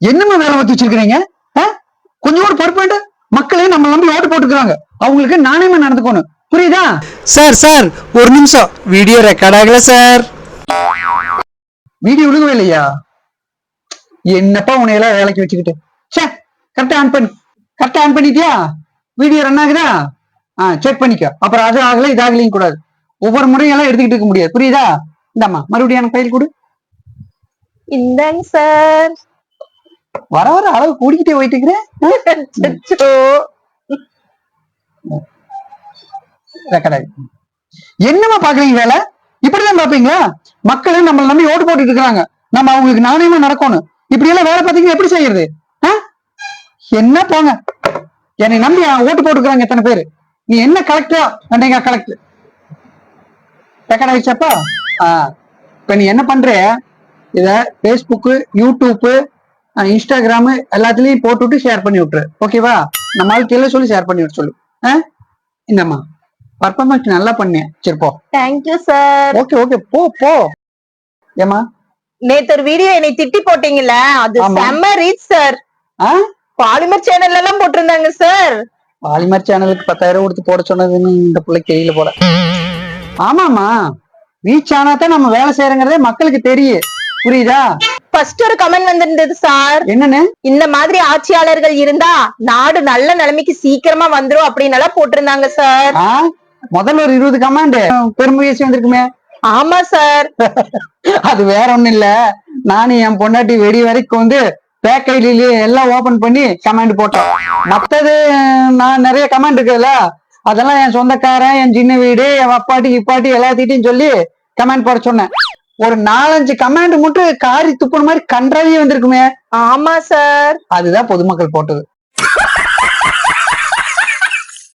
என்னமா வேலை பார்த்து வச்சிருக்கீங்க? கொஞ்சம் கூட பொறுப்பு வேண்டாம். மக்களே நம்ம நம்பி ஓட்டு போட்டுக்கிறாங்க, அவங்களுக்கு நாணயமா நடந்துக்கணும், புரியுதா? சார் சார் ஒரு நிமிஷம், வீடியோ ரெக்கார்ட் ஆகல சார். வீடியோ விழுகவே இல்லையா? என்னப்பா உன்னையெல்லாம் வேலைக்கு வச்சுக்கிட்டு. கரெக்டா ஆன் பண்ணு. கரெக்டா ஆன் பண்ணிட்டியா? வீடியோ ரன் ஆகுதா? செக் பண்ணிக்க. அப்புறம் அது ஆகல இது ஆகலையும் கூடாது. ஒவ்வொரு முறையும் எல்லாம் எடுத்துக்கிட்டு இருக்க முடியாது, புரியுதா? இந்தாம்மா மறுபடியும் எனக்கு கையில் கொடு. இந்தாங்க சார். வர வர அளவு கூடிக்கிட்டே போயிட்டு இருக்கிறேன். என்னமா பாக்குறீங்க வேலை? இப்படிதான் பாப்பீங்களா? மக்கள் நம்ம நம்பி ஓட்டு போட்டுட்டு இருக்காங்க, நம்ம அவங்களுக்கு நாணயமா நடக்கணும். இப்படி எல்லாம் வேலை பாத்தீங்கன்னா எப்படி செய்யறது? என்ன போங்க, என்னை நம்பி ஓட்டு போட்டுக்கிறாங்க எத்தனை பேரு. நீ என்ன கலெக்டரா? அன்னைக்கு கலெக்டர் ரெக்கார்ட் ஆயிடுச்சாப்பா? இப்ப நீ என்ன பண்ற, இத பேஸ்புக், யூடியூப், இன்ஸ்டாகிராம் எல்லாத்துலயும் போட்டுவிட்டு ஷேர் பண்ணி விட்டுரு, ஓகேவா? நம்ம ஆளுக்கு சொல்லி ஷேர் பண்ணி விட்டு சொல்லு. இந்தம்மா பர்ஃபார்மன்ஸ் நல்லா பண்ணேன். சரி போ. Thank you sir. ஓகே ஓகே, போ போ. ஏமா நேத்து ஒரு வீடியோ என்னை திட்டி போட்டீங்கல்ல, அது செம்ம ரீச் சார். பாலிமர் சேனல்ல எல்லாம் போட்டிருந்தாங்க சார். பாலிமர் சேனலுக்கு 10,000 கொடுத்து போட சொன்னதுன்னு இந்த பிள்ளைக்கு தெரியல போல. ஆமாமா, ரீச் ஆனா தான் நம்ம வேலை செய்யறங்கிறதே மக்களுக்கு தெரியும், புரியுதா? ஃபர்ஸ்ட் ஒரு கமெண்ட் வந்திருந்தது சார். என்னன்னு? இந்த மாதிரி ஆட்சியாளர்கள் இருந்தா நாடு நல்ல நிலைமைக்கு சீக்கிரமா வந்துரும் அப்படின்னு எல்லாம் போட்டிருந்தாங்க சார். முதல்ல ஒரு 20 கமெண்ட் பெருமுயற்சி வந்திருக்குமே. ஆமா சார். அது வேற ஒண்ணும் இல்ல, நானும் என் பொண்டாட்டி வெடி வரைக்கும் வந்து பேக் ஐடியில எல்லாம் ஓபன் பண்ணி கமெண்ட் போட்டோம். மத்தது நான் நிறைய கமெண்ட் இருக்குல்ல, அதெல்லாம் என் சொந்தக்காரன், என் சின்ன வீடு, என் அப்பாட்டி இப்பாட்டி எல்லாத்திட்டையும் சொல்லி கமெண்ட் போட சொன்னேன். ஒரு 4-5 கமெண்ட் மட்டும் காரி துப்புன மாதிரி கன்றாவே வந்திருக்குமே. ஆமா சார். அதுதான் பொதுமக்கள் போட்டது.